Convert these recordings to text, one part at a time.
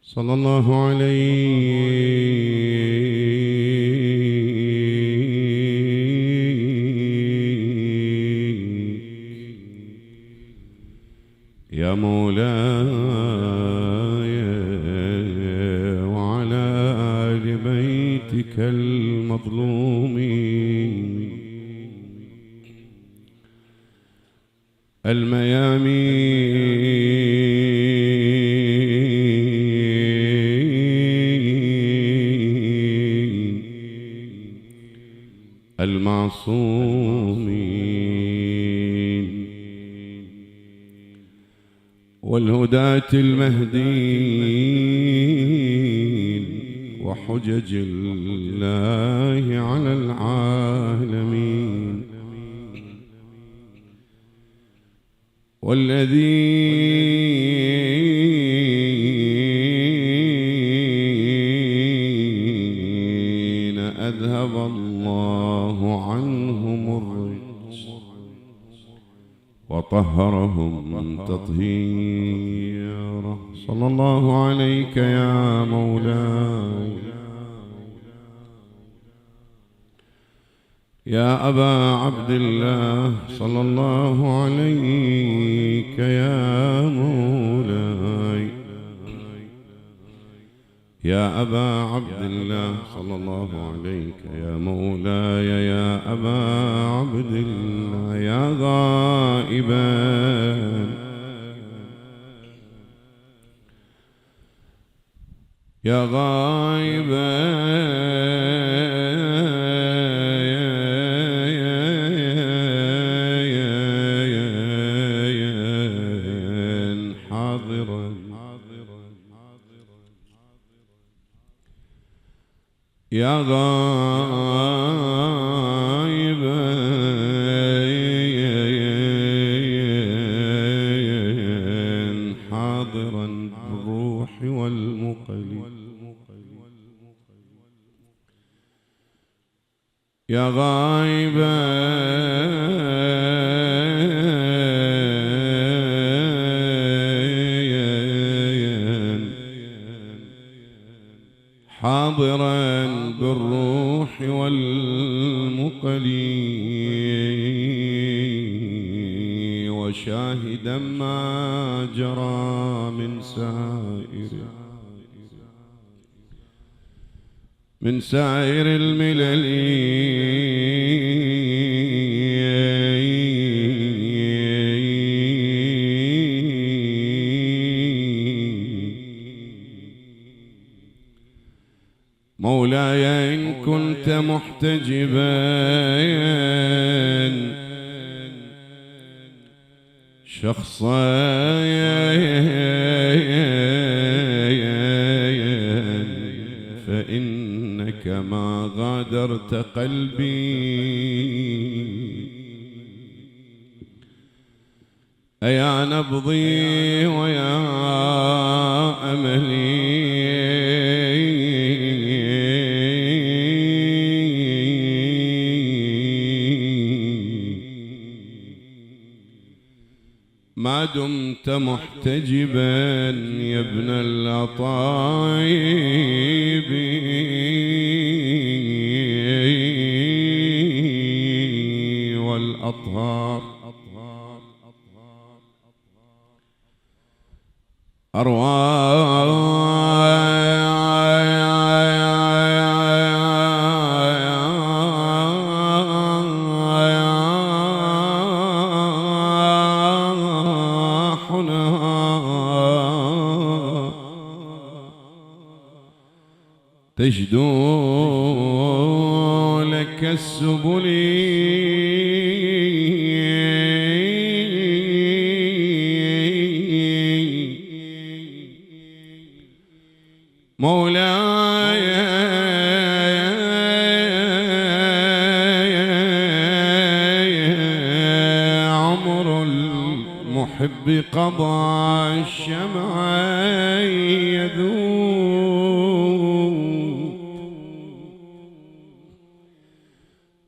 صلى الله عليه يا مولاي وعلى آل بيتك المظلومين الميامين المعصومين والهداة المهديين وحجج الله على العالمين والذين أذهب الله عنهم الرجس وطهرهم تطهيرا. صلى الله عليك يا مولاي يا أبا عبد الله. صلى الله عليك يا مولاي يا أبا عبد الله. صلى الله عليك يا مولاي يا أبا عبد الله يا غائبا يا غائبا يا غائبا حاضرا بالروح والمقل يا غائبا حاضرا بالروح والمقل وشاهدا ما جرى من سائر الملل مولاي إن كنت محتجبا شخصا فإنك ما غادرت قلبي أيا نبضي ويا أملي ما دمت محتجبا يا ابن الأطايب والأطهار تجدو لك السبل مولاي عمر المحب قضى الشمع يذوب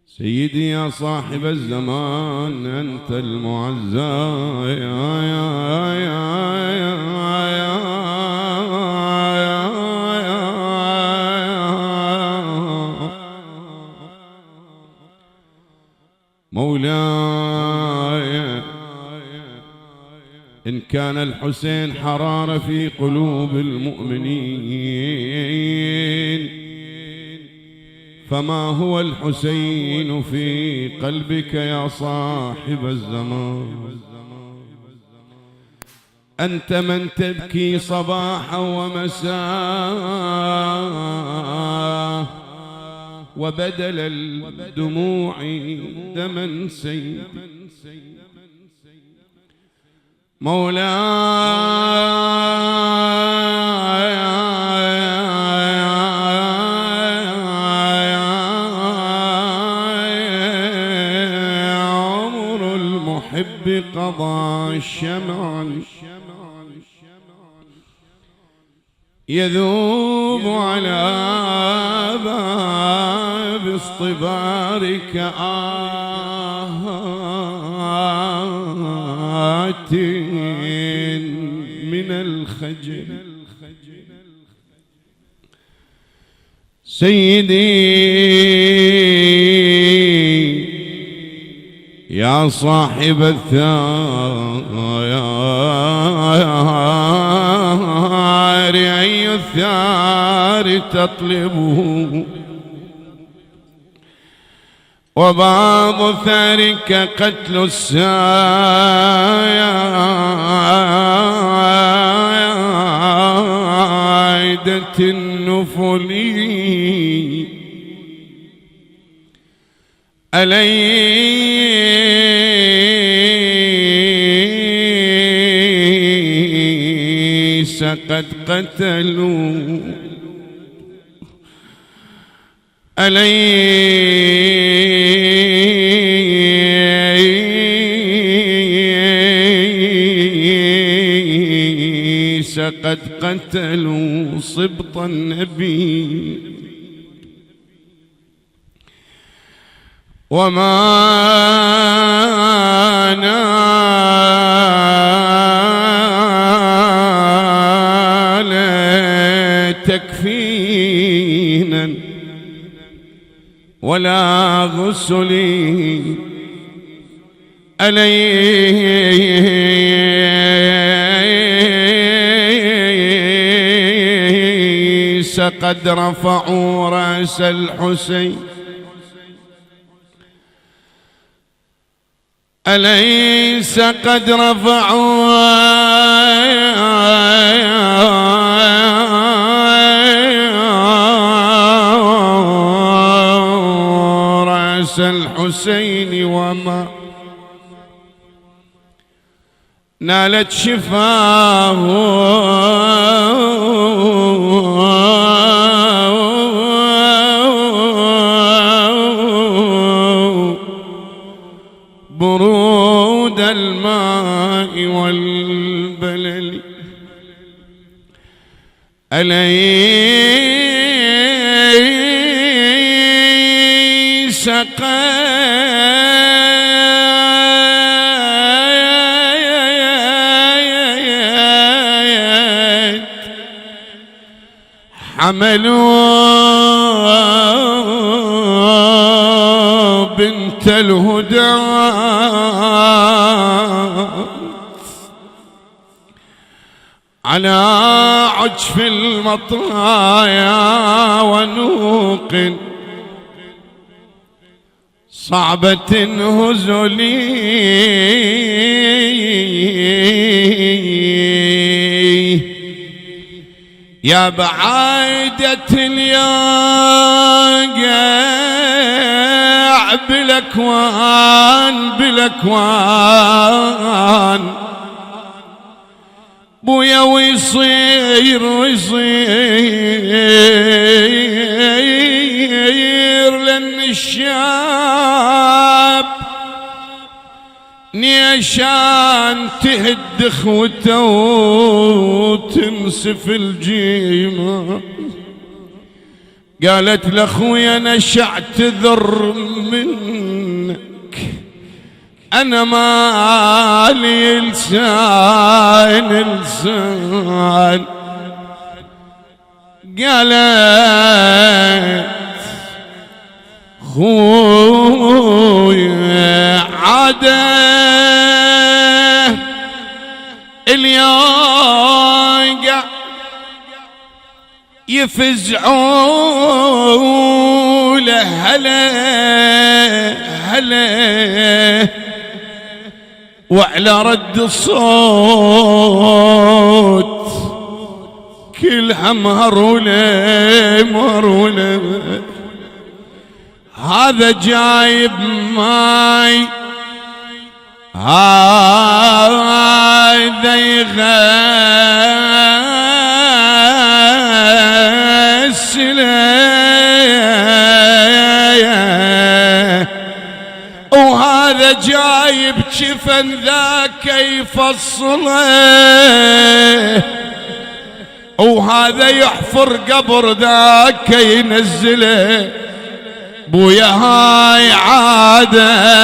سيدي يا صاحب الزمان أنت المعزى يا مولاي إن كان الحسين حرارة في قلوب المؤمنين فما هو الحسين في قلبك يا صاحب الزمان؟ أنت من تبكي صباحا ومساء وبدل الدموع دما سيل. مولاي عمر المحب قضى الشمع يذوب على باب اصطبارك آهات من الخجل. سيدي يا صاحب الثار أي الثار تطلبه؟ وبعض ثارك قتل السائدة النفلي. أليس قد قتلوا؟ أليس قد قتلوا صبط النبي؟ وما نال تكفينا ولا غسلي. أليس قد رفعوا رأس الحسين؟ أليس قد رفعوا رأس الحسين وما نالت شفاه برود الماء والبلل. أليس قد حملوا بنت الهدى على عجف المطايا ونوق صعبة هزلي. يا بعايدة الياقع بالأكوان بويا ويصير لأن الشاب نيشان تهد اخوته وتنسف الجيمة. قالت لاخويا انا اعتذر منك، انا مالي لسان. قالت خوي عاده اليوقع يفزعوا له هلا هلا وعلى رد الصوت كلها مهرولة هذا جايب ماي هذا يغسله وهذا جايب جفن ذاك يفصله وهذا يحفر قبر ذاك ينزله بويا هاي عادة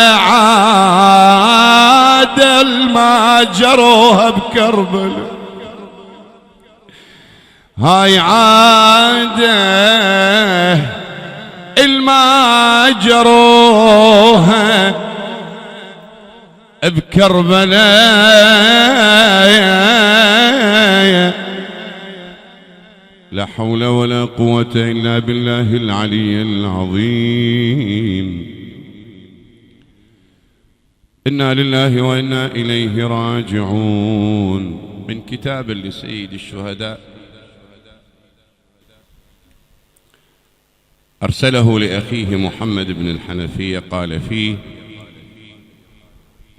الما جروها بكربل هاي عادة الما جروها بكربلاء لا حول ولا قوة إلا بالله العلي العظيم. إنا لله وإنا إليه راجعون. من كتاب لسيد الشهداء أرسله لأخيه محمد بن الحنفية قال فيه: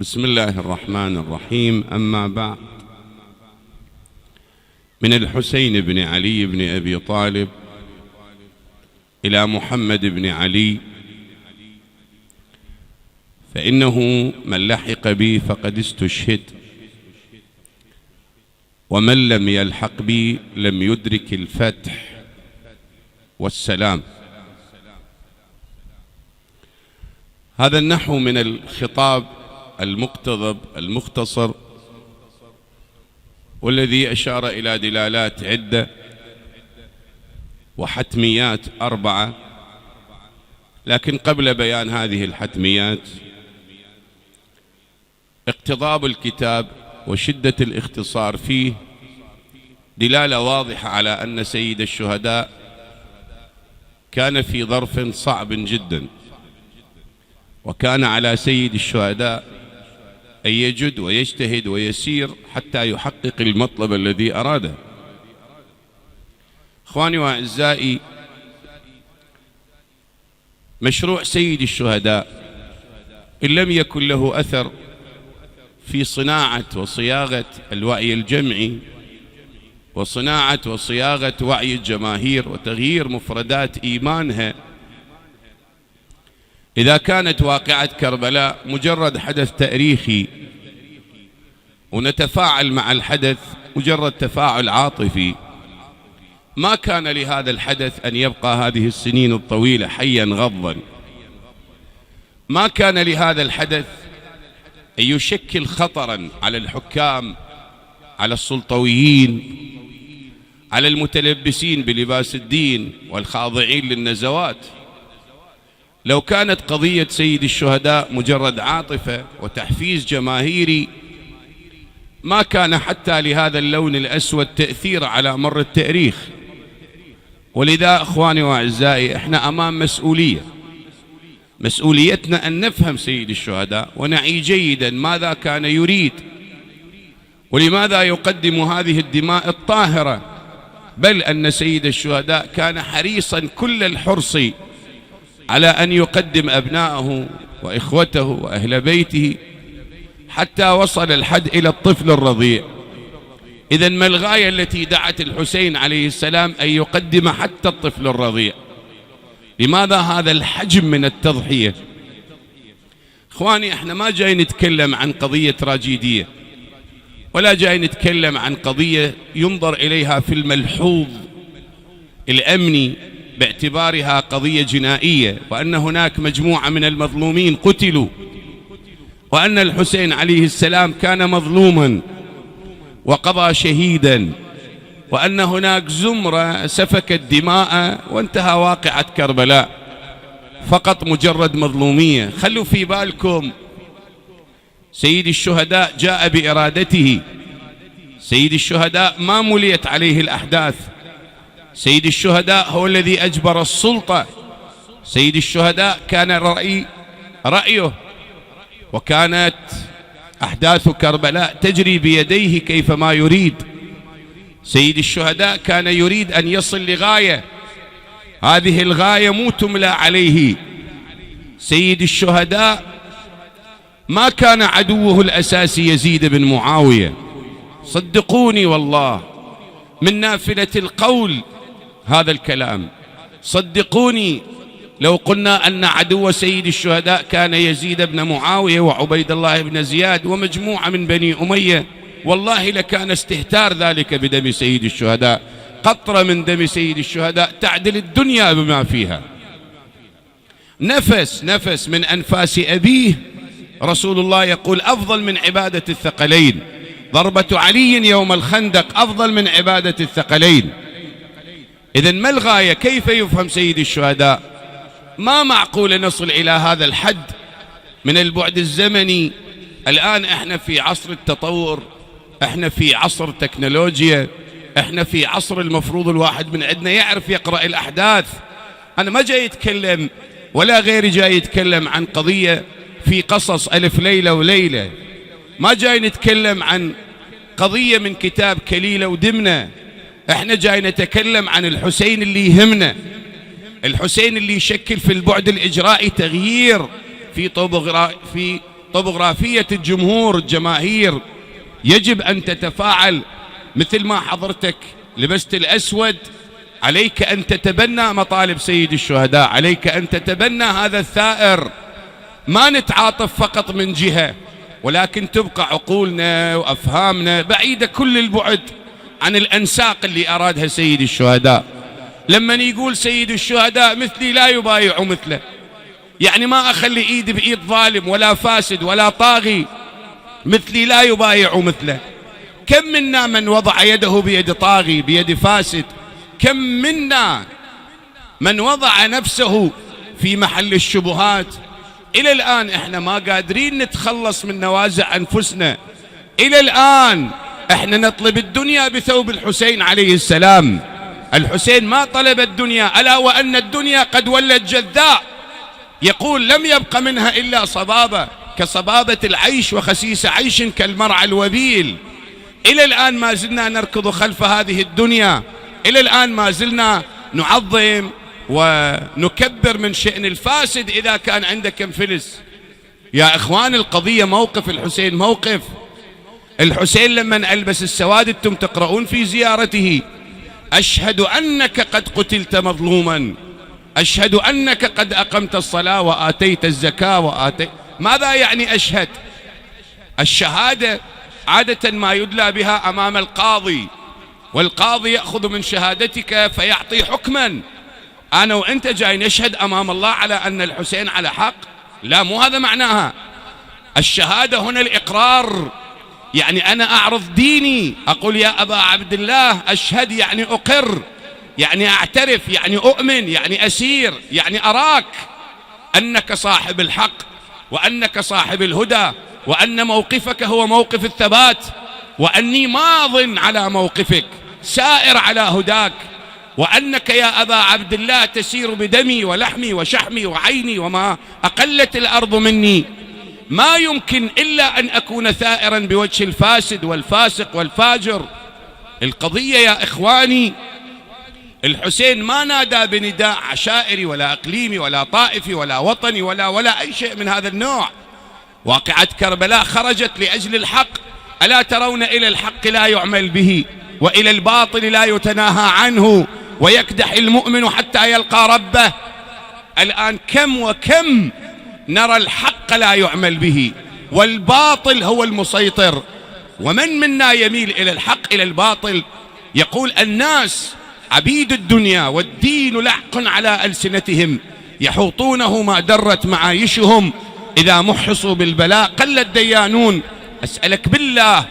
بسم الله الرحمن الرحيم. أما بعد، من الحسين بن علي بن أبي طالب إلى محمد بن علي، فإنه من لحق بي فقد استشهد، ومن لم يلحق بي لم يدرك الفتح والسلام. هذا النحو من الخطاب المقتضب المختصر، والذي أشار إلى دلالات عدة وحتميات 4. لكن قبل بيان هذه الحتميات، اقتضاب الكتاب وشدة الاختصار فيه دلالة واضحة على أن سيد الشهداء كان في ظرف صعب جدا، وكان على سيد الشهداء أن يجد ويجتهد ويسير حتى يحقق المطلب الذي أراده. إخواني وأعزائي، مشروع سيد الشهداء إن لم يكن له أثر في صناعة وصياغة الوعي الجمعي وصناعة وصياغة وعي الجماهير وتغيير مفردات إيمانها، إذا كانت واقعة كربلاء مجرد حدث تاريخي ونتفاعل مع الحدث مجرد تفاعل عاطفي، ما كان لهذا الحدث أن يبقى هذه السنين الطويلة حيا غضا. ما كان لهذا الحدث أن يشكل خطرا على الحكام، على السلطويين، على المتلبسين بلباس الدين والخاضعين للنزوات. لو كانت قضية سيد الشهداء مجرد عاطفة وتحفيز جماهيري، ما كان حتى لهذا اللون الأسود تأثير على مر التاريخ. ولذا أخواني وأعزائي، احنا أمام مسؤوليتنا أن نفهم سيد الشهداء ونعي جيدا ماذا كان يريد، ولماذا يقدم هذه الدماء الطاهرة. بل أن سيد الشهداء كان حريصا كل الحرص على أن يقدم أبنائه وإخوته وأهل بيته حتى وصل الحد إلى الطفل الرضيع. إذن ما الغاية التي دعت الحسين عليه السلام أن يقدم حتى الطفل الرضيع؟ لماذا هذا الحجم من التضحية؟ إخواني، احنا ما جاي نتكلم عن قضية تراجيدية، ولا جاي نتكلم عن قضية ينظر إليها في الملحوظ الأمني باعتبارها قضية جنائية، وأن هناك مجموعة من المظلومين قتلوا، وأن الحسين عليه السلام كان مظلوما وقضى شهيدا، وأن هناك زمرة سفكت دماء وانتهى واقعة كربلاء. فقط مجرد مظلومية. خلوا في بالكم سيد الشهداء جاء بإرادته، سيد الشهداء ما مليت عليه الأحداث، سيد الشهداء هو الذي أجبر السلطة، سيد الشهداء كان رأيه، وكانت أحداث كربلاء تجري بيديه كيفما يريد. سيد الشهداء كان يريد أن يصل لغاية، هذه الغاية مو تملى عليه. سيد الشهداء ما كان عدوه الأساسي يزيد بن معاوية، صدقوني والله من نافلة القول هذا الكلام، صدقوني لو قلنا أن عدو سيد الشهداء كان يزيد بن معاوية وعبيد الله بن زياد ومجموعة من بني أمية، والله لكان استهتار ذلك بدم سيد الشهداء. قطرة من دم سيد الشهداء تعدل الدنيا بما فيها. نفس من أنفاس أبيه رسول الله يقول أفضل من عبادة الثقلين، ضربة علي يوم الخندق أفضل من عبادة الثقلين. إذن ما الغاية؟ كيف يفهم سيد الشهداء؟ ما معقول نصل إلى هذا الحد من البعد الزمني. الآن احنا في عصر التطور، احنا في عصر تكنولوجيا، احنا في عصر المفروض الواحد من عندنا يعرف يقرأ الأحداث. أنا ما جاي يتكلم ولا غيري جاي يتكلم عن قضية في قصص ألف ليلة وليلة، ما جاي نتكلم عن قضية من كتاب كليلة ودمنة، احنا جاي نتكلم عن الحسين اللي يهمنا، الحسين اللي يشكل في البعد الإجرائي تغيير في طبوغرافية الجماهير. يجب أن تتفاعل مثل ما حضرتك لبست الأسود، عليك أن تتبنى مطالب سيد الشهداء، عليك أن تتبنى هذا الثائر. ما نتعاطف فقط من جهة، ولكن تبقى عقولنا وأفهامنا بعيدة كل البعد عن الأنساق اللي أرادها سيد الشهداء. لما يقول سيد الشهداء مثلي لا يبايع مثله، يعني ما أخلي إيدي بإيد ظالم ولا فاسد ولا طاغي، مثلي لا يبايع مثله. كم منا من وضع يده بيد طاغي بيد فاسد؟ كم منا من وضع نفسه في محل الشبهات؟ إلى الآن إحنا ما قادرين نتخلص من نوازع أنفسنا. إلى الآن إحنا نطلب الدنيا بثوب الحسين عليه السلام. الحسين ما طلب الدنيا، ألا وأن الدنيا قد ولت جذاء، يقول لم يبق منها إلا صبابة كصبابة العيش وخسيس عيش كالمرعى الوبيل. إلى الآن ما زلنا نركض خلف هذه الدنيا، إلى الآن ما زلنا نعظم ونكبر من شأن الفاسد إذا كان عنده كم فلس. يا إخوان القضية موقف الحسين، موقف الحسين لما ألبس السواد أنتم تقرؤون في زيارته: أشهد أنك قد قتلت مظلوما، أشهد أنك قد أقمت الصلاة وآتيت الزكاة ماذا يعني أشهد؟ الشهادة عادة ما يدلى بها أمام القاضي، والقاضي يأخذ من شهادتك فيعطي حكما. أنا وأنت جاي نشهد أمام الله على أن الحسين على حق؟ لا، مو هذا معناها. الشهادة هنا الإقرار، يعني أنا أعرض ديني، أقول يا أبا عبد الله أشهد، يعني أقر، يعني أعترف، يعني أؤمن، يعني أسير، يعني أراك أنك صاحب الحق وأنك صاحب الهدى وأن موقفك هو موقف الثبات، وأني ماض على موقفك سائر على هداك، وأنك يا أبا عبد الله تسير بدمي ولحمي وشحمي وعيني وما أقلت الأرض مني. ما يمكن إلا أن أكون ثائرا بوجه الفاسد والفاسق والفاجر. القضية يا إخواني، الحسين ما نادى بنداء عشائري ولا إقليمي ولا طائفي ولا وطني ولا أي شيء من هذا النوع. واقعة كربلاء خرجت لأجل الحق. ألا ترون إلى الحق لا يعمل به وإلى الباطل لا يتناهى عنه، ويكدح المؤمن حتى يلقى ربه. الآن كم وكم نرى الحق لا يعمل به والباطل هو المسيطر، ومن منا يميل إلى الحق إلى الباطل؟ يقول الناس عبيد الدنيا والدين لحق على ألسنتهم، يحوطونه ما درت معايشهم، إذا محصوا بالبلاء قل الديانون. أسألك بالله،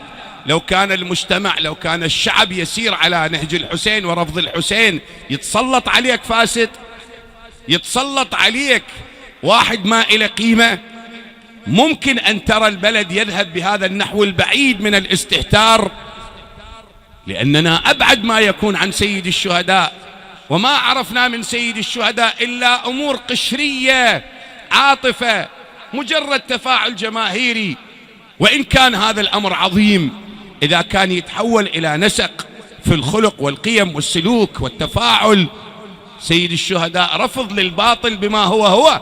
لو كان المجتمع، لو كان الشعب يسير على نهج الحسين ورفض الحسين، يتسلط عليك فاسد؟ يتسلط عليك واحد ما إلى قيمة، ممكن أن ترى البلد يذهب بهذا النحو البعيد من الاستهتار، لأننا أبعد ما يكون عن سيد الشهداء، وما عرفنا من سيد الشهداء إلا أمور قشرية، عاطفة، مجرد تفاعل جماهيري. وإن كان هذا الأمر عظيم، إذا كان يتحول إلى نسق في الخلق والقيم والسلوك والتفاعل. سيد الشهداء رفض للباطل بما هو.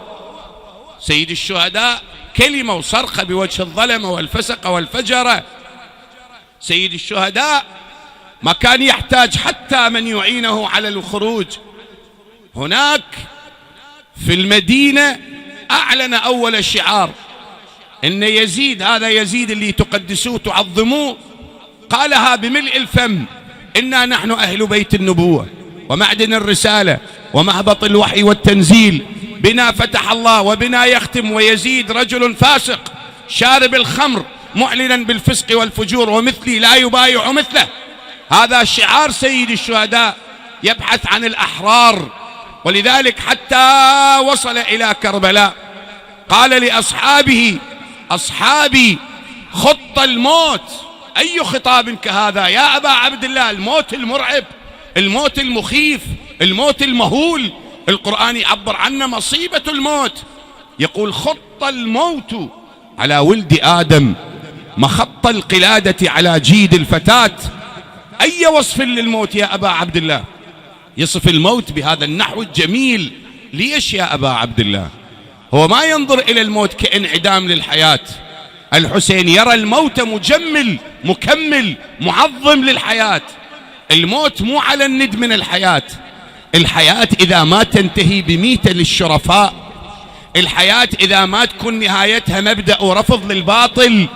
سيد الشهداء كلمة وصرخة بوجه الظلمة والفسق والفجرة. سيد الشهداء ما كان يحتاج حتى من يعينه على الخروج. هناك في المدينة أعلن أول شعار إن يزيد، هذا يزيد اللي تقدسوه تعظموه، قالها بملء الفم: إنا نحن أهل بيت النبوة ومعدن الرسالة ومهبط الوحي والتنزيل، بنا فتح الله وبنا يختم، ويزيد رجل فاسق شارب الخمر معلنا بالفسق والفجور، ومثلي لا يبايع مثله. هذا شعار سيد الشهداء يبحث عن الأحرار. ولذلك حتى وصل إلى كربلاء قال لأصحابه: أصحابي خط الموت. أي خطاب كهذا يا أبا عبد الله؟ الموت المرعب، الموت المخيف، الموت المهول. القرآن يعبر عنه مصيبة الموت، يقول: خط الموت على ولد آدم مخط القلادة على جيد الفتاة. أي وصف للموت يا أبا عبد الله؟ يصف الموت بهذا النحو الجميل. ليش يا أبا عبد الله؟ هو ما ينظر إلى الموت كانعدام للحياة. الحسين يرى الموت مجمل مكمل معظم للحياة. الموت مو على الند من الحياة. الحياة إذا ما تنتهي بميتة للشرفاء، الحياة إذا ما تكون نهايتها مبدأ ورفض للباطل،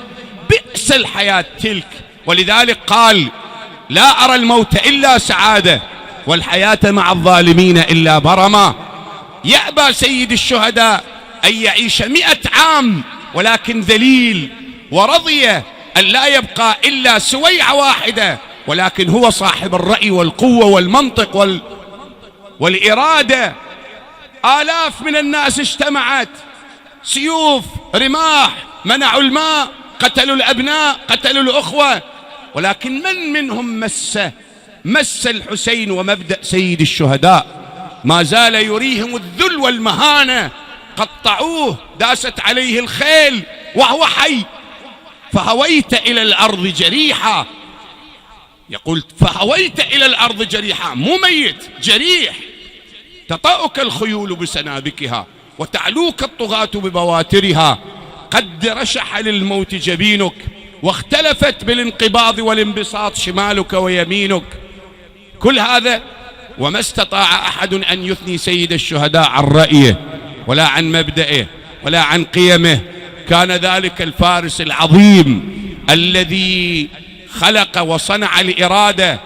بئس الحياة تلك. ولذلك قال: لا أرى الموت إلا سعادة والحياة مع الظالمين إلا برما. يأبى سيد الشهداء أن يعيش 100 عام ولكن ذليل، ورضي أن لا يبقى إلا سويعة واحدة، ولكن هو صاحب الرأي والقوة والمنطق والإرادة. آلاف من الناس اجتمعت، سيوف، رماح، منعوا الماء، قتلوا الأبناء، قتلوا الأخوة، ولكن من منهم مس الحسين ومبدأ سيد الشهداء؟ ما زال يريهم الذل والمهانة. قطعوه، داست عليه الخيل وهو حي. فهويت إلى الأرض جريحا، يقول: فهويت إلى الأرض جريحا، مو ميت، جريح. تطأك الخيول بسنابكها وتعلوك الطغاة ببواترها، قد رشح للموت جبينك واختلفت بالانقباض والانبساط شمالك ويمينك. كل هذا وما استطاع أحد أن يثني سيد الشهداء عن رأيه ولا عن مبدئه ولا عن قيمه. كان ذلك الفارس العظيم الذي خلق وصنع الإرادة،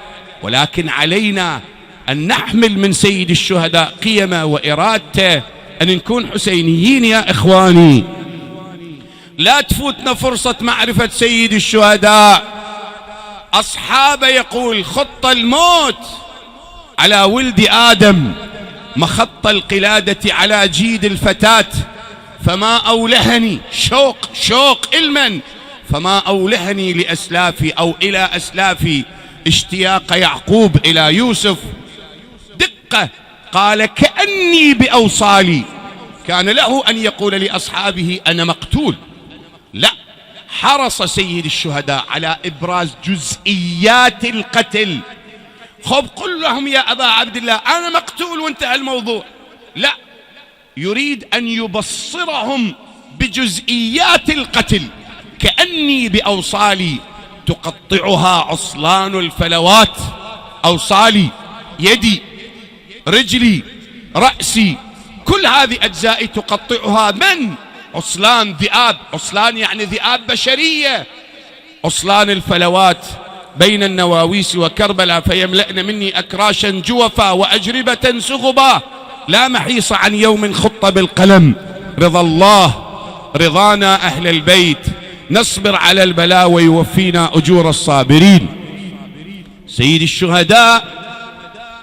ولكن علينا أن نحمل من سيد الشهداء قيمه وإرادته، أن نكون حسينيين يا إخواني. لا تفوتنا فرصة معرفة سيد الشهداء. أصحابه يقول: خط الموت على ولد آدم مخط القلادة على جيد الفتاة، فما أولهني شوق علما، فما أولهني لأسلافي أو إلى أسلافي اشتياق يعقوب إلى يوسف. دقة، قال: كأني بأوصالي. كان له أن يقول لأصحابه: أنا مقتول. لا، حرص سيد الشهداء على إبراز جزئيات القتل. خب قل لهم يا أبا عبد الله أنا مقتول وانتهى الموضوع. لا، يريد أن يبصرهم بجزئيات القتل. كأني بأوصالي تقطعها عصلان الفلوات. أوصالي، يدي، رجلي، رأسي، كل هذه أجزائي تقطعها من؟ عصلان ذئاب. عصلان يعني ذئاب بشرية. عصلان الفلوات بين النواويس وكربلاء، فيملأن مني أكراشا جوفا وأجربة سغبا، لا محيص عن يوم خط بالقلم. رضا الله رضانا أهل البيت، نصبر على البلاء ويوفينا أجور الصابرين. سيد الشهداء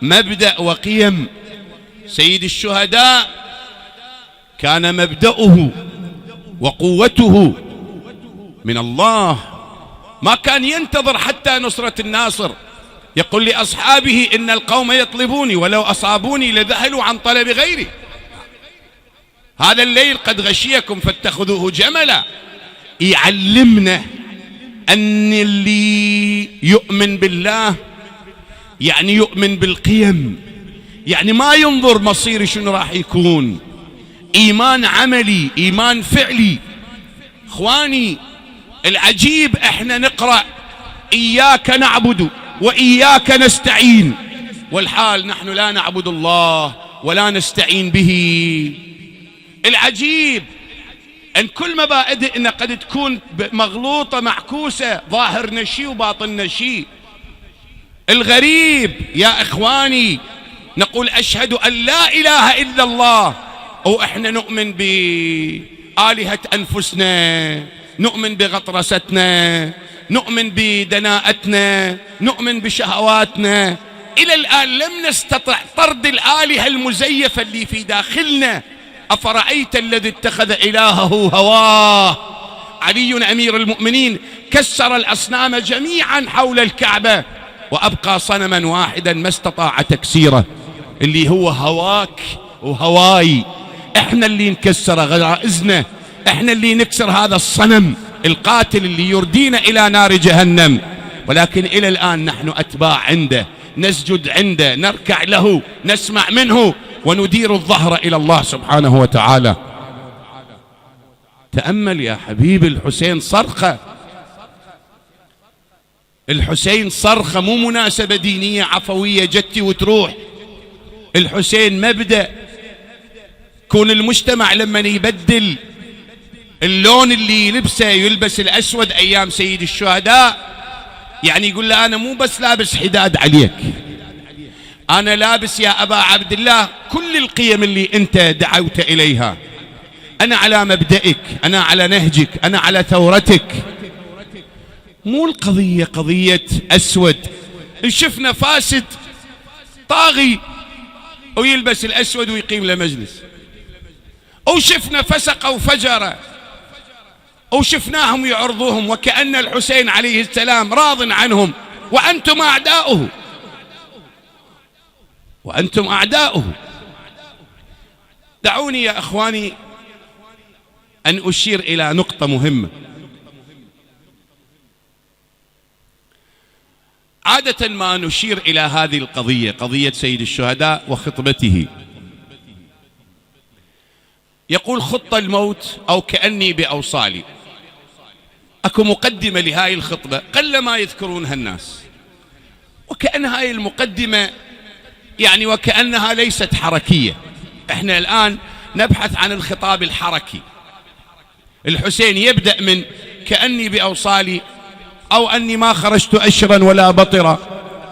مبدأ وقيم سيد الشهداء كان مبدأه وقوته من الله، ما كان ينتظر حتى نصرة الناصر. يقول لأصحابه إن القوم يطلبوني ولو أصابوني لذهلوا عن طلب غيري. هذا الليل قد غشيكم فاتخذوه جملا. يعلمنا أن اللي يؤمن بالله يعني يؤمن بالقيم، يعني ما ينظر مصيري شنو راح يكون، إيمان عملي، إيمان فعلي. إخواني العجيب احنا نقرأ إياك نعبد وإياك نستعين، والحال نحن لا نعبد الله ولا نستعين به. العجيب أن كل مبادئنا قد تكون مغلوطة معكوسة، ظاهر شيء وباطن شيء. الغريب يا إخواني نقول أشهد أن لا إله إلا الله، وإحنا نؤمن بآلهة أنفسنا، نؤمن بغطرستنا، نؤمن بدناءتنا، نؤمن بشهواتنا. إلى الآن لم نستطع طرد الآلهة المزيفة اللي في داخلنا. أفرأيت الذي اتخذ إلهه هواه. علي أمير المؤمنين كسر الأصنام جميعا حول الكعبة وأبقى صنما واحدا ما استطاع تكسيره، اللي هو هواك وهواي. احنا اللي نكسر غرائزنا، احنا اللي نكسر هذا الصنم القاتل اللي يردينا إلى نار جهنم. ولكن إلى الآن نحن أتباع عنده، نسجد عنده، نركع له، نسمع منه، وندير الظهر إلى الله سبحانه وتعالى. تأمل يا حبيبي، الحسين صرخة، الحسين صرخة، مو مناسبة دينية عفوية جتي وتروح. الحسين مبدأ. كون المجتمع لما يبدل اللون اللي يلبسه، يلبس الأسود أيام سيد الشهداء، يعني يقول له أنا مو بس لابس حداد عليك، أنا لابس يا أبا عبد الله كل القيم اللي أنت دعوت إليها. أنا على مبدئك، أنا على نهجك، أنا على ثورتك. مو القضية قضية أسود. شفنا فاسد طاغي ويلبس الأسود ويقيم له مجلس، وشفنا فسق وفجر وشفناهم يعرضوهم وكأن الحسين عليه السلام راض عنهم، وأنتم أعداؤه، وأنتم أعداؤه. دعوني يا أخواني أن أشير إلى نقطة مهمة. عادة ما نشير إلى هذه القضية، قضية سيد الشهداء وخطبته، يقول خط الموت أو كأني بأوصالي. أكو مقدمة لهاي الخطبة قل ما يذكرونها الناس، وكأن هاي المقدمة يعني وكأنها ليست حركية. احنا الآن نبحث عن الخطاب الحركي. الحسين يبدأ من كأني بأوصالي أو أني ما خرجت أشرا ولا بطرا،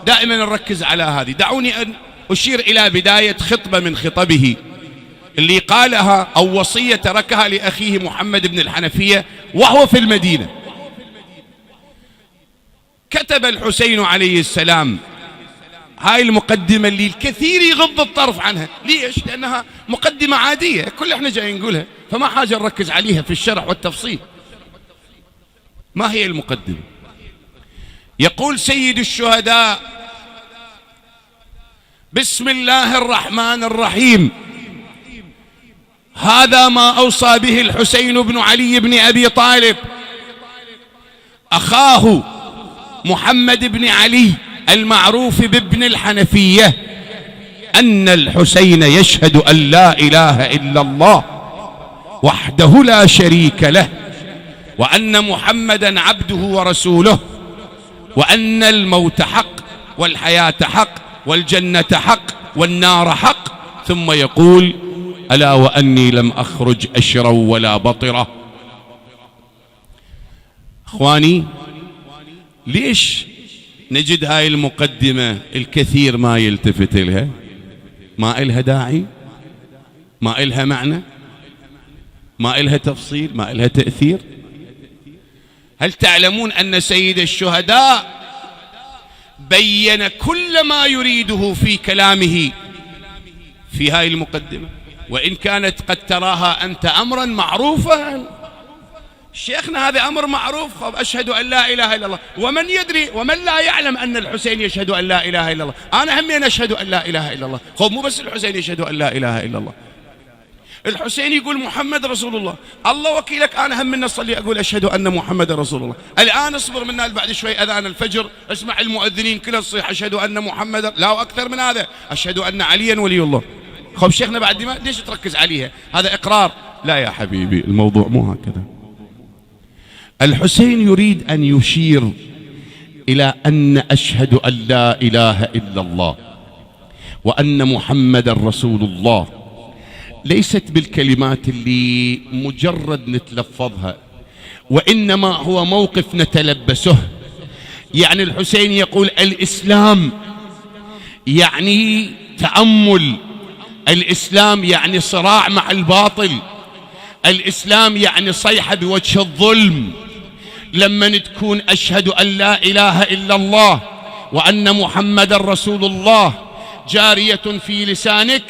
دائما نركز على هذه. دعوني أن أشير إلى بداية خطبة من خطبه اللي قالها أو وصية تركها لأخيه محمد بن الحنفية وهو في المدينة. كتب الحسين عليه السلام هاي المقدمة اللي الكثير يغض الطرف عنها. ليش؟ لأنها مقدمة عادية كل احنا جايين نقولها، فما حاجة نركز عليها في الشرح والتفصيل. ما هي المقدمة؟ يقول سيد الشهداء: بسم الله الرحمن الرحيم، هذا ما أوصى به الحسين بن علي بن أبي طالب أخاه محمد بن علي المعروف بابن الحنفية، أن الحسين يشهد أن لا إله إلا الله وحده لا شريك له، وأن محمدا عبده ورسوله، وأن الموت حق والحياة حق والجنة حق والنار حق. ثم يقول: ألا وأني لم أخرج أشرا ولا بطرة. أخواني، ليش نجد هاي المقدمة الكثير ما يلتفت لها؟ ما إلها داعي، ما إلها معنى، ما إلها تفصيل، ما إلها تأثير. هل تعلمون أن سيد الشهداء بين كل ما يريده في كلامه في هاي المقدمة، وإن كانت قد تراها أنت أمرا معروفا. شيخنا هذا أمر معروف، أشهد أن لا إله إلا الله، ومن يدري ومن لا يعلم أن الحسين يشهد أن لا إله إلا الله. أنا همين أشهد أن لا إله إلا الله، مو بس الحسين يشهد أن لا إله إلا الله، الحسين يقول محمد رسول الله. الله وكيلك أنا هم من أصلي أقول أشهد أن محمد رسول الله. الآن اصبر منا بعد شوي أذان الفجر، اسمع المؤذنين كلها تصيح أشهد أن محمد، لا وأكثر من هذا، أشهد أن عليا ولي الله. شيخنا بعد ما ليش تركز عليها؟ هذا إقرار. لا يا حبيبي، الموضوع مو هكذا. الحسين يريد أن يشير إلى أن أشهد أن لا إله إلا الله وأن محمد رسول الله ليست بالكلمات اللي مجرد نتلفظها، وإنما هو موقف نتلبسه. يعني الحسين يقول الإسلام يعني تأمل، الإسلام يعني صراع مع الباطل، الإسلام يعني صيحة بوجه الظلم. لما تكون أشهد أن لا إله إلا الله وأن محمد رسول الله جارية في لسانك،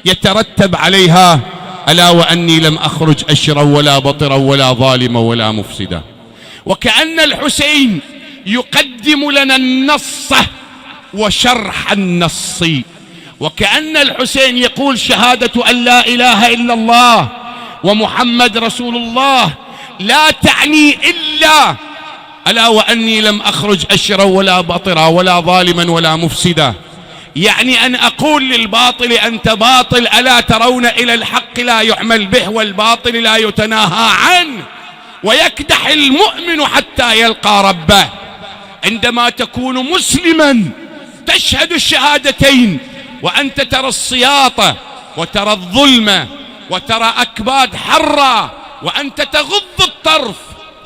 يترتب عليها ألا وأني لم أخرج أشرا ولا بطرا ولا ظالما ولا مفسدا. وكأن الحسين يقدم لنا النص وشرح النص، وكأن الحسين يقول شهادة أن لا إله إلا الله ومحمد رسول الله لا تعني إلا ألا وأني لم أخرج أشرا ولا بطرا ولا ظالما ولا مفسدا. يعني أن أقول للباطل أنت باطل، ألا ترون إلى الحق لا يعمل به والباطل لا يتناهى عنه، ويكدح المؤمن حتى يلقى ربه. عندما تكون مسلما تشهد الشهادتين وأنت ترى السياطة وترى الظلمة وترى أكباد حرة وأنت تغض الطرف،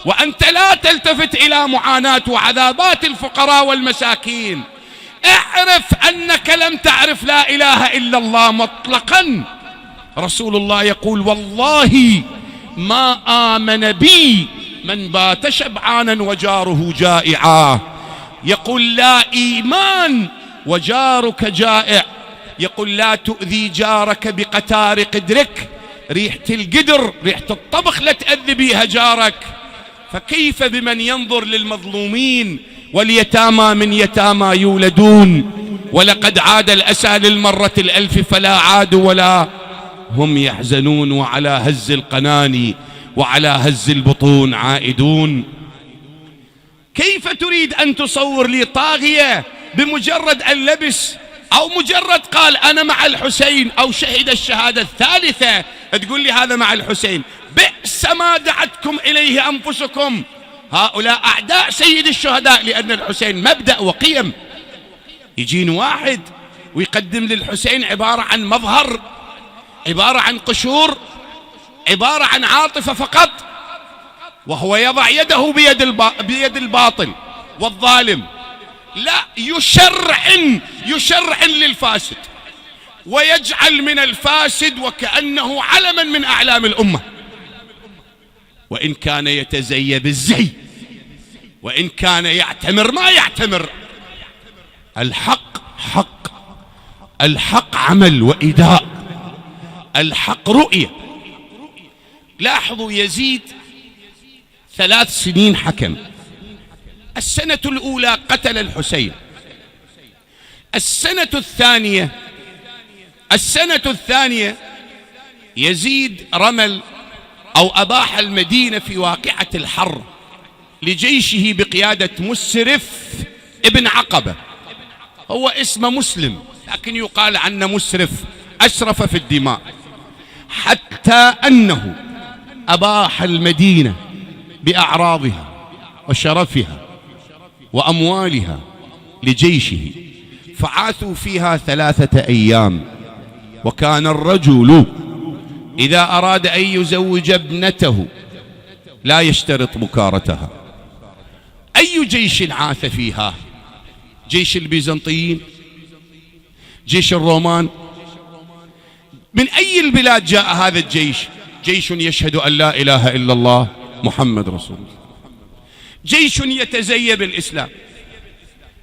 وأنت لا تلتفت إلى معاناة وعذابات الفقراء والمساكين، اعرف أنك لم تعرف لا إله إلا الله مطلقا. رسول الله يقول والله ما آمن بي من بات شبعانا وجاره جائعا. يقول لا إيمان وجارك جائع. يقول لا تؤذي جارك بقتار قدرك، ريحة القدر ريحة الطبخ لا تأذي بيها جارك. فكيف بمن ينظر للمظلومين؟ واليتامى من يتامى يولدون، ولقد عاد الأسى للمرة الألف فلا عادوا ولا هم يحزنون، وعلى هز القناني وعلى هز البطون عائدون. كيف تريد أن تصور لي طاغية بمجرد أن لبس أو مجرد قال أنا مع الحسين أو شهد الشهادة الثالثة تقول لي هذا مع الحسين؟ بئس ما دعتكم إليه أنفسكم. هؤلاء أعداء سيد الشهداء، لأن الحسين مبدأ وقيم. يجين واحد ويقدم للحسين عبارة عن مظهر، عبارة عن قشور، عبارة عن عاطفة فقط، وهو يضع يده بيد الباطل والظالم. لا، يشرعن للفاسد ويجعل من الفاسد وكأنه علما من أعلام الأمة، وإن كان يتزيى بالزي، وإن كان يعتمر ما يعتمر. الحق حق، الحق عمل وإداء، الحق رؤية. لاحظوا يزيد 3 سنين حكم. السنة الأولى قتل الحسين، السنة الثانية يزيد رمل أو أباح المدينة في واقعة الحر لجيشه بقيادة مسرف ابن عقبة. هو اسمه مسلم لكن يقال عنه مسرف، أسرف في الدماء، حتى أنه أباح المدينة بأعراضها وشرفها وأموالها لجيشه، فعاثوا فيها 3 أيام. وكان الرجل إذا أراد أن يزوج ابنته لا يشترط بكارتها. أي جيش عاث فيها؟ جيش البيزنطيين؟ جيش الرومان؟ من أي البلاد جاء هذا الجيش؟ جيش يشهد أن لا إله إلا الله محمد رسول الله، جيش يتزيى بالإسلام.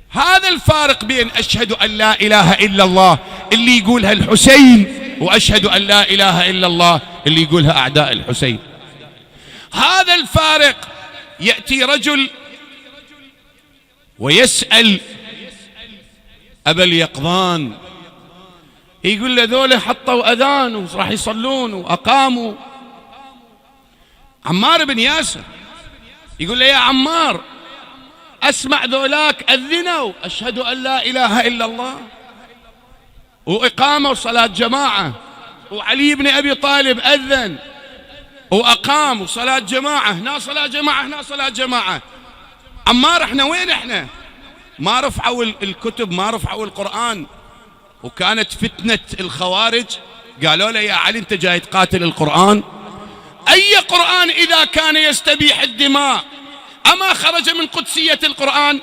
هذا الفارق بين أشهد أن لا إله إلا الله اللي يقولها الحسين وأشهد أن لا إله إلا الله اللي يقولها أعداء الحسين. هذا الفارق. يأتي رجل ويسأل أبا اليقظان، يقول له ذولا حطوا أذان وراح يصلون وأقاموا. عمار بن ياسر يقول له يا عمار، أسمع ذولاك أذنوا أشهد أن لا إله إلا الله وإقامة وصلاة جماعة، وعلي بن أبي طالب أذن وأقام وصلاة جماعة، هنا صلاة جماعة هنا صلاة جماعة. عمار احنا وين؟ احنا ما رفعوا الكتب، ما رفعوا القرآن، وكانت فتنة الخوارج قالوا له يا علي انت جاي تقاتل القرآن؟ أي قرآن إذا كان يستبيح الدماء؟ أما خرج من قدسية القرآن؟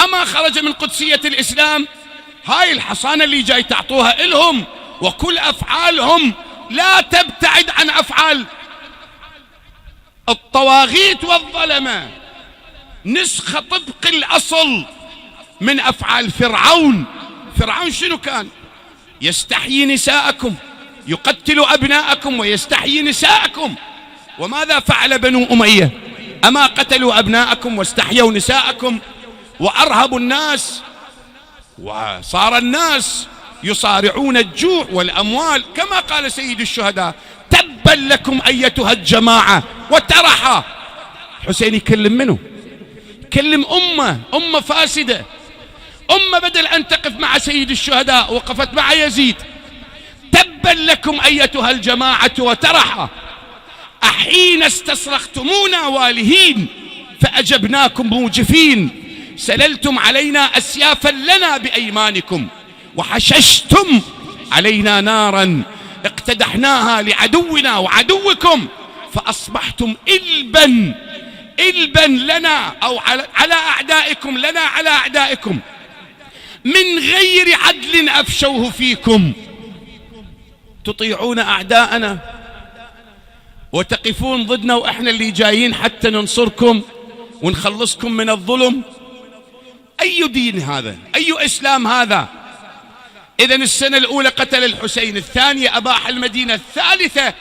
أما خرج من قدسية الإسلام؟ هاي الحصانة اللي جاي تعطوها إلهم، وكل أفعالهم لا تبتعد عن أفعال الطواغيت والظلمة، نسخة طبق الأصل من أفعال فرعون. فرعون شنو كان؟ يستحيي نساءكم، يقتل أبناءكم ويستحيي نساءكم. وماذا فعل بنو أمية؟ أما قتلوا أبناءكم واستحيوا نساءكم وأرهبوا الناس، وصار الناس يصارعون الجوع والأموال. كما قال سيد الشهداء تبا لكم أيتها الجماعة وترحى. حسين يكلم منه؟ يكلم أمة فاسدة، أمة بدل أن تقف مع سيد الشهداء وقفت مع يزيد. تبا لكم أيتها الجماعة وترحى، أحين استصرختمونا والهين فأجبناكم موجفين، سللتم علينا أسيافا لنا بأيمانكم، وحششتم علينا نارا اقتدحناها لعدونا وعدوكم، فأصبحتم إلبا لنا أو على أعدائكم، لنا على أعدائكم، من غير عدل أفشوه فيكم. تطيعون أعداءنا وتقفون ضدنا وإحنا اللي جايين حتى ننصركم ونخلصكم من الظلم. أي دين هذا؟ أي إسلام هذا؟ إذن السنة الأولى قتل الحسين، الثانية أباح المدينة، الثالثة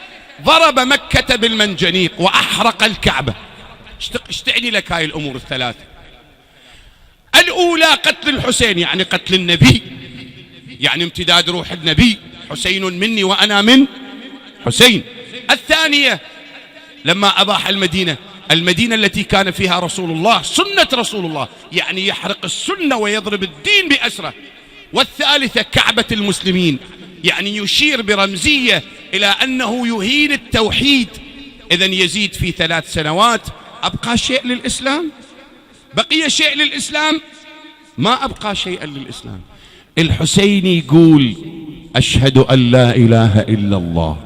ضرب مكة بالمنجنيق وأحرق الكعبة. ايش تعني لك هاي الأمور الثلاثة؟ الأولى قتل الحسين يعني قتل النبي، يعني امتداد روح النبي، حسين مني وأنا من حسين. الثانية لما أباح المدينة التي كان فيها رسول الله، سنة رسول الله، يعني يحرق السنة ويضرب الدين بأسره. والثالثة كعبة المسلمين، يعني يشير برمزية إلى أنه يهين التوحيد. إذن يزيد في 3 سنوات أبقى شيء للإسلام؟ بقي شيء للإسلام؟ ما أبقى شيئا للإسلام. الحسين يقول أشهد أن لا إله إلا الله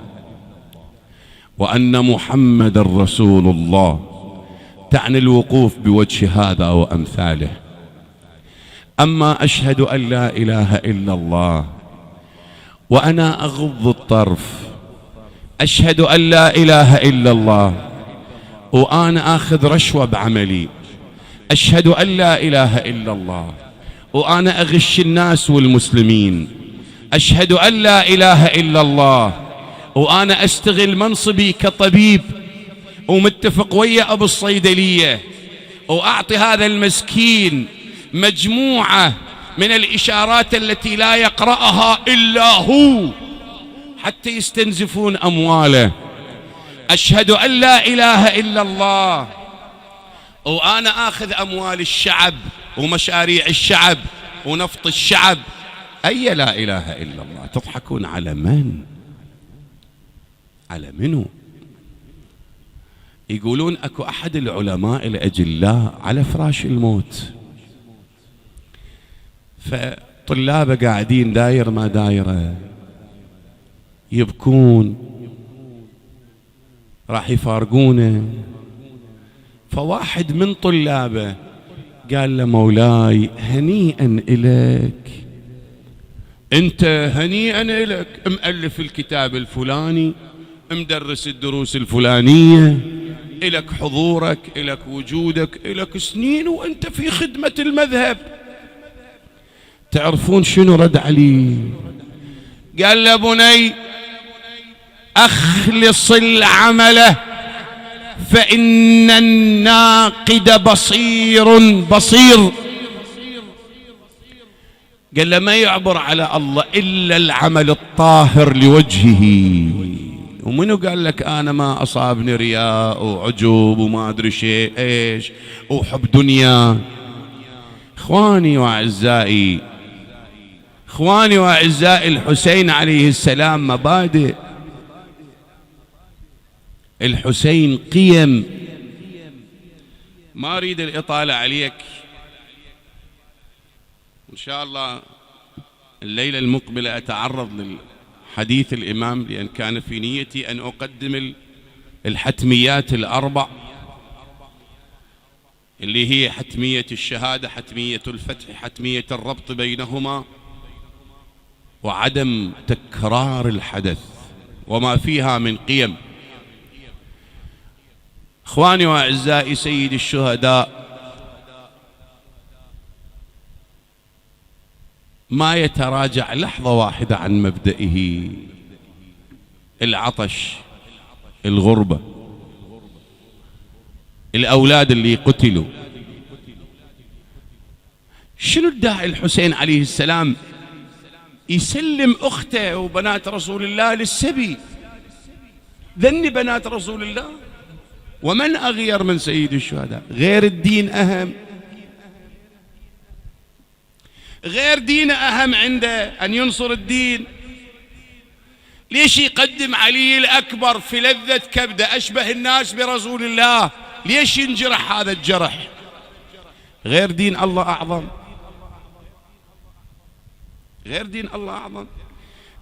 وأن محمد رسول الله، تعني الوقوف بوجه هذا وأمثاله. أما أشهد أن لا إله إلا الله وأنا أغض الطرف، أشهد أن لا إله إلا الله وأنا آخذ رشوة بعملي، أشهد أن لا إله إلا الله وأنا أغش الناس والمسلمين، أشهد أن لا إله إلا الله وأنا أستغل منصبي كطبيب ومتفق ويا أبو الصيدلية وأعطي هذا المسكين مجموعة من الإشارات التي لا يقرأها إلا هو حتى يستنزفون أمواله. أشهد أن لا إله إلا الله وأنا آخذ أموال الشعب ومشاريع الشعب ونفط الشعب. أي لا إله إلا الله؟ تضحكون على من؟ على منو؟ يقولون أكو أحد العلماء الأجلاء على فراش الموت، فطلابه قاعدين داير ما دايره يبكون، راح يفارقونه. فواحد من طلابه قال له مولاي هنيئا إليك، أنت هنيئا إليك مؤلف الكتاب الفلاني، مدرس الدروس الفلانية، إلك حضورك، إلك وجودك، إلك سنين وأنت في خدمة المذهب. تعرفون شنو رد عليه؟ قال له بني أخلص العمل فإن الناقد بصير. قال له ما يعبر على الله إلا العمل الطاهر لوجهه. ومنو قال لك أنا ما أصابني رياء وعجوب وما أدري شيء إيش وحب دنيا؟ إخواني وأعزائي، الحسين عليه السلام مبادئ، الحسين قيم. ما أريد الإطالة عليك، إن شاء الله الليلة المقبلة أتعرض للحديث الإمام، لأن كان في نيتي أن أقدم الحتميات الأربع اللي هي حتمية الشهادة، حتمية الفتح، حتمية الربط بينهما، وعدم تكرار الحدث وما فيها من قيم. إخواني وأعزائي، سيد الشهداء ما يتراجع لحظة واحدة عن مبدئه: العطش، الغربة، الأولاد اللي قتلوا. شنو الداعي الحسين عليه السلام يسلم أخته وبنات رسول الله للسبي؟ ذني بنات رسول الله، ومن أغير من سيد الشهداء؟ غير الدين أهم، غير دين أهم عنده أن ينصر الدين. ليش يقدم علي الأكبر في لذة كبده أشبه الناس برسول الله؟ ليش ينجرح هذا الجرح؟ غير دين الله أعظم، غير دين الله أعظم.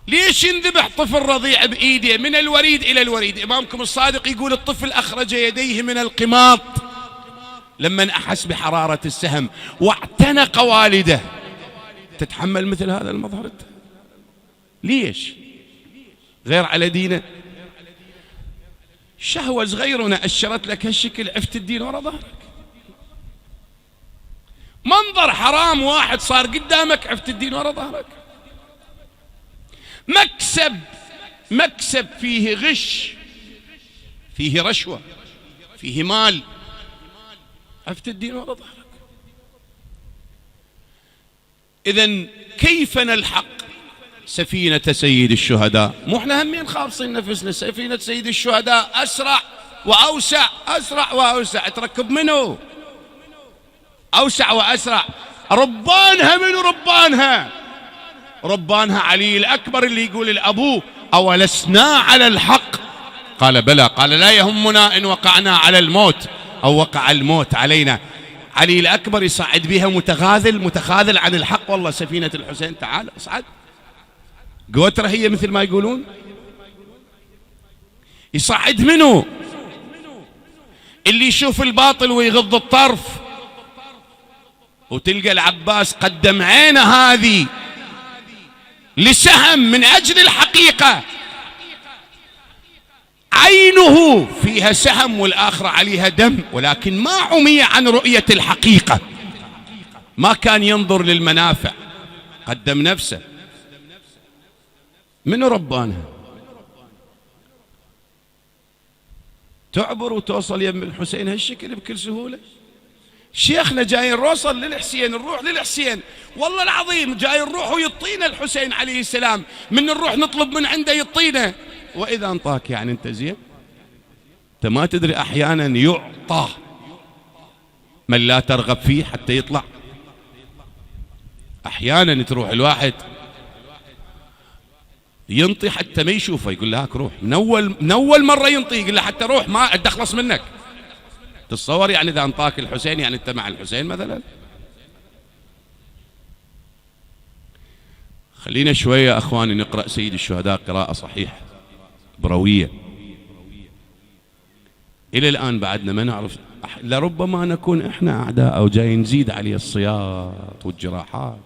ليش ينذبح طفل رضيع بإيده من الوريد إلى الوريد؟ إمامكم الصادق يقول الطفل أخرج يديه من القماط لما أحس بحرارة السهم واعتنق والده. تتحمل مثل هذا المظهر؟ ليش؟ غير على دينه. شهوة صغيرة نأشرت لك هالشكل، عفت الدين ورا ظهرك. منظر حرام واحد صار قدامك، عفت الدين ورا ظهرك. مكسب فيه غش، فيه رشوة، فيه مال، عفت الدين ورا ظهرك. إذن كيف نلحق سفينة سيد الشهداء؟ مو احنا همين خالصين نفسنا. سفينة سيد الشهداء أسرع وأوسع، أسرع وأوسع. تركب منه أوسع وأسرع. ربانها منو ربانها؟ ربانها علي الأكبر اللي يقول لأبوه: أولسنا على الحق؟ قال بلى. قال لا يهمنا إن وقعنا على الموت أو وقع الموت علينا. علي الأكبر يصعد بها متخاذل عن الحق. والله سفينة الحسين تعال اصعد، قوترة هي مثل ما يقولون. يصعد منه اللي يشوف الباطل ويغض الطرف. وتلقى العباس قدم عينه هذه لسهم من أجل الحقيقة، عينه فيها سهم والآخرة عليها دم، ولكن ما عمي عن رؤية الحقيقة. ما كان ينظر للمنافع، قدم نفسه. من ربانها؟ تعبر وتوصل يم الحسين هالشكل بكل سهولة؟ شيخنا جاي نوصل للحسين، نروح للحسين، والله العظيم جاي نروح ويطينا الحسين عليه السلام، من نروح نطلب من عنده يطينا. وإذا انطاك يعني انت زين؟ انت ما تدري أحيانا يعطى من لا ترغب فيه حتى يطلع. أحيانا تروح الواحد ينطي حتى ما يشوفه، يقول لك روح. من أول مرة ينطي يقول له حتى روح، ما أدي أخلص منك. تتصور يعني إذا انطاك الحسين يعني أنت مع الحسين مثلا؟ خلينا شوية أخواني نقرأ سيد الشهداء قراءة صحيحة بروية. إلى الآن بعدنا ما نعرف، لربما نكون إحنا أعداء أو جاي نزيد عليه الصياط والجراحات.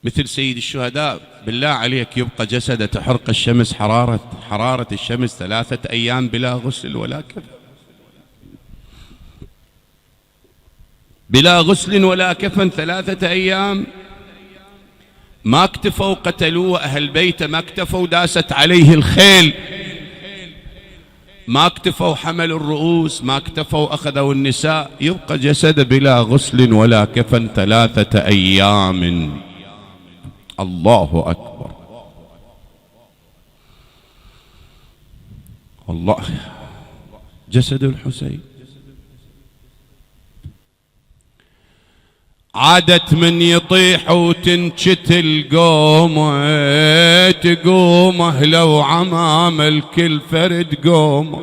مثل سيد الشهداء بالله عليك يبقى جسده تحرق الشمس، حرارة الشمس 3 أيام بلا غسل ولا كفن، بلا غسل ولا كفن 3 أيام. ما اكتفوا قتلوه، أهل بيته ما اكتفوا داست عليه الخيل، ما اكتفوا حملوا الرؤوس، ما اكتفوا أخذوا النساء، يبقى جسد بلا غسل ولا كفن 3 أيام. الله أكبر. الله، جسد الحسين عادت من يطيح وتنشتل قومه، تقومه لو عمام الكل فرد قومه.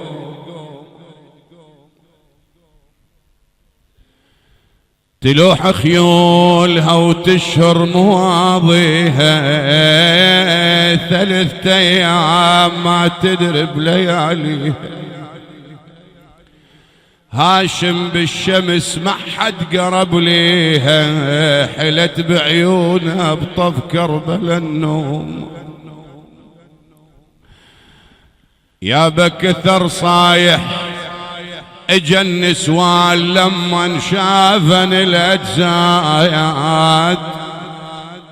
تلوح خيولها وتشهر مواضيها، 3 أيام ما تدرب لياليها. هاشم بالشمس ما حد قرب ليها، حلت بعيونها بطف كربلا النوم. يا بكثر صايح اجا النسوان لما شافن الاجزايات،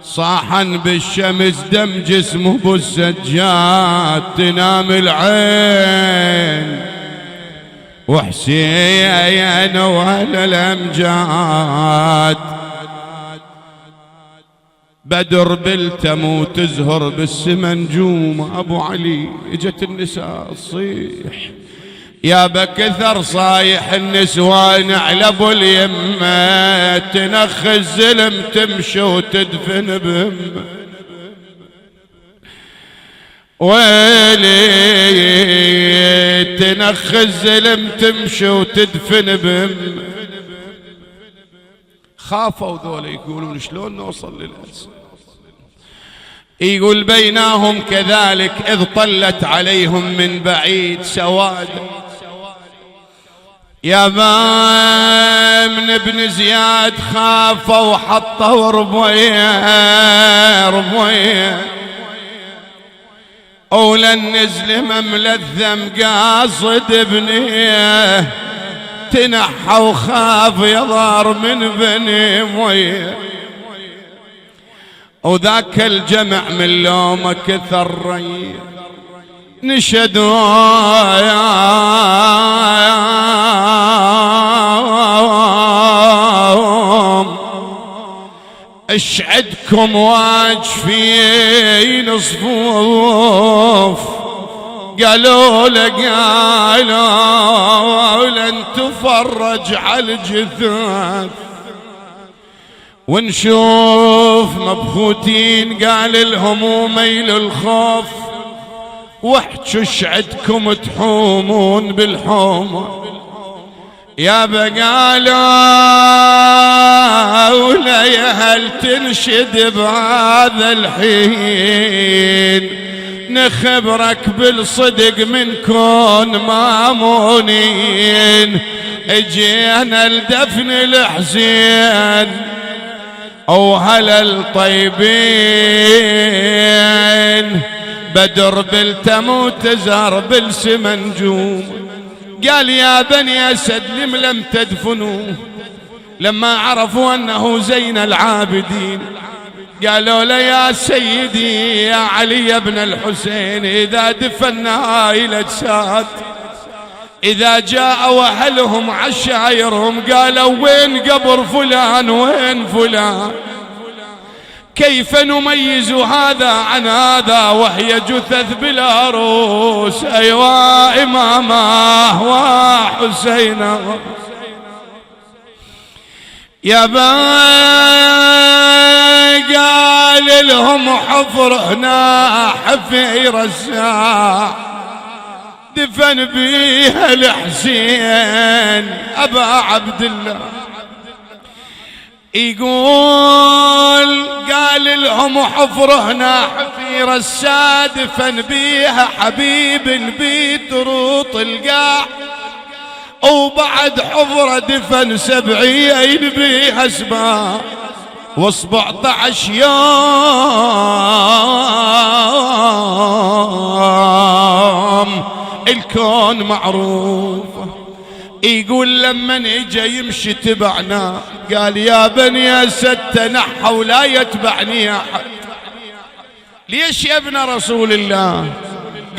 صاحن بالشمس دم جسمه بالسجاد. تنام العين وحسين وهلا الامجاد، بدر بالتم وتزهر بالسما نجوم. ابو علي اجت النساء تصيح، يا بكثر صايح النسوان على ابو اليمه، تنخ الزلم تمشي وتدفن بهمه. ويلي تنخ الزلم تمشي وتدفن بهمه. خافوا ذولا يقولون شلون نوصل للأسر. يقول بيناهم كذلك إذ طلت عليهم من بعيد سواد. يا من بن زياد خافوا وحطوا ربويه، أولى نزل مملثم قاصد ابنيه. تنحى وخاف يضار من بني مويه، وذاك الجمع من لومه كثر ريه. نشدوا اشعدكم واجفين صفوف. قالوا لن تفرج على الجثث، ونشوف مبخوتين. قال لهم ميل الخوف، واحجوا اشعدكم تحومون بالحومه. يا بقالا ولا يا هل تنشد بهذا الحين، نخبرك بالصدق من كون مامونين. اجينا لدفن الحسين او هلا الطيبين، بدر بالتم وتزهر بالسما نجوم. قال يا بني أسد لم تدفنوه؟ لما عرفوا أنه زين العابدين قالوا له يا سيدي يا علي بن الحسين، إذا دفنا إلى الأجساد، إذا جاء أهلهم عشائرهم قالوا وين قبر فلان وين فلان، كيف نميز هذا عن هذا وهي جثث بلا روس؟ أيوا إمامه وحسينه. يا قال لهم حفر هنا حفير الساعة، دفن بيها الحسين أبا عبد الله. يقول قال لهم حفر هنا حفير الساعة، دفن بيها حبيب البيت روط القاع، وبعد حفرة دفن 70 بيها اسماء، و17 يوم الكون معروفة. يقول لما اجى يمشي تبعنا، قال يا بني أسد تنحوا لا يتبعني أحد، ليش يا ابن رسول الله؟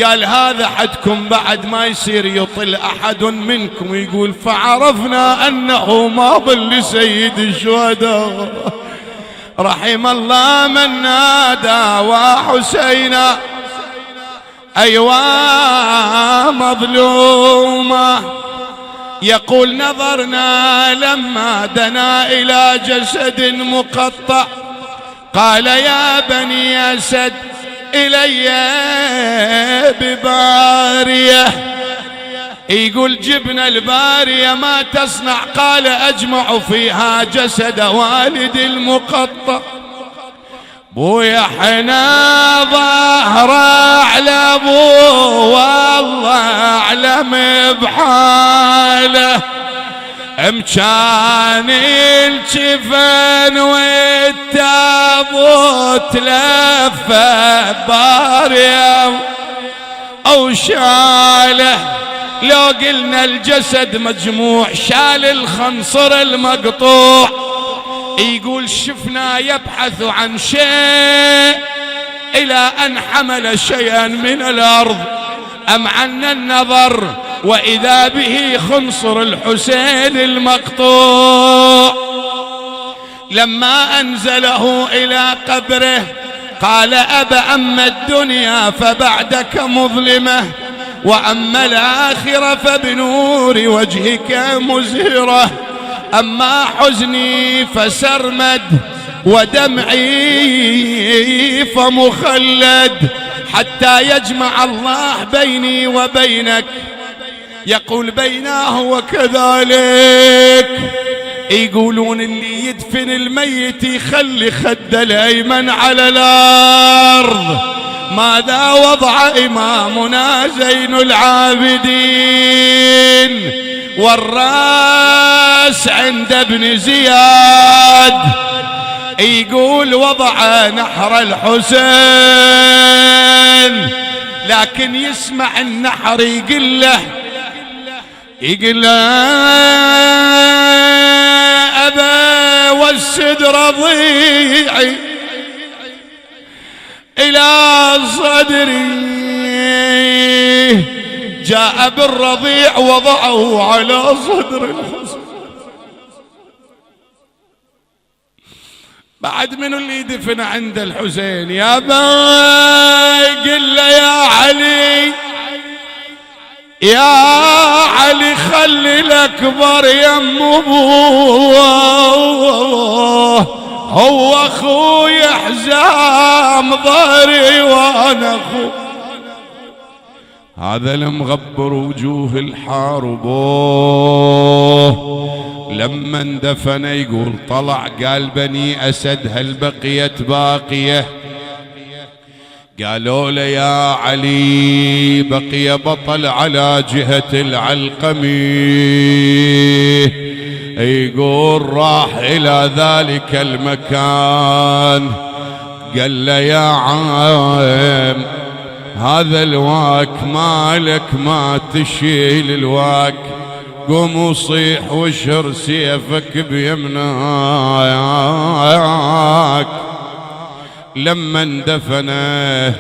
قال هذا حدكم بعد ما يصير يطل أحد منكم يقول فعرفنا أنه ماض لسيد الشهداء. رحم الله من نادى وحسينا أيوا مظلومة. يقول نظرنا لما دنا إلى جسد مقطع قال يا بني أسد إلي ببارية. يقول جبنا البارية ما تصنع؟ قال أجمع فيها جسد والد المقطع. بويا حنا ظهره على ابوه والله اعلم بحاله. مكان الجفن والتابوت لفه بارية او شاله. لو قلنا الجسد مجموع شال الخنصر المقطوع. يقول شفنا يبحث عن شيء إلى أن حمل شيئا من الأرض أمعنا النظر وإذا به خنصر الحسين المقطوع. لما أنزله إلى قبره قال أبا أما الدنيا فبعدك مظلمة وأما الآخرة فبنور وجهك مزهرة. أما حزني فسرمد ودمعي فمخلد حتى يجمع الله بيني وبينك. يقول بيناه وكذلك. يقولون اللي يدفن الميت يخلي خد الأيمن على الأرض. ماذا وضع إمامنا زين العابدين والراس عند ابن زياد. يقول وضع نحر الحسين لكن يسمع النحر يقول له أبا والسد رضيعي إلى صدري. جاء بالرضيع وضعه على صدر الحسين. بعد منو اللي دفن عند الحسين؟ يا باي قل له يا علي يا علي خلي الأكبر يم أبوه هو أخوي حزام ظهري وأنا أخوه. هذا المغبر وجوه الحاربوه لما اندفن يقول طلع قال بني أسد هل بقيت باقية؟ قالوا له يا علي بقي بطل على جهة العلقمي. يقول راح إلى ذلك المكان قال له يا عم هذا الواك مالك ما تشيل الواك قوم وصيح واشهر سيفك بيمناك. لما اندفنه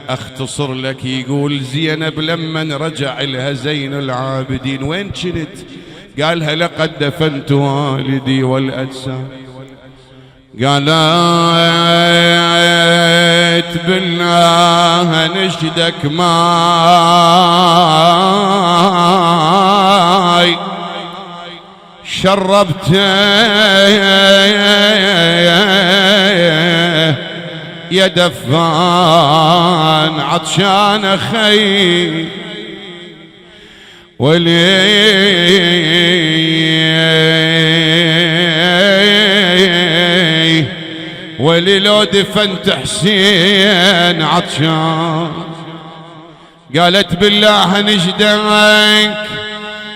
اختصر لك يقول زينب لما رجع لها زين العابدين وين كنت؟ قالها لقد دفنت والدي والأجسام. قالت بالله نشدك ماي شربت يا دفان عطشان أخي ولي لو دفنت حسين عطشان. قالت بالله نشدك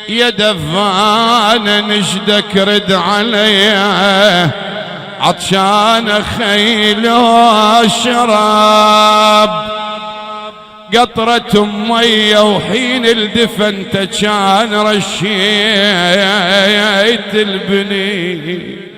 يا دفان نشدك رد علي عطشان أخي لو أشرب قطرة مية وحين الدفن كان رشيت البني.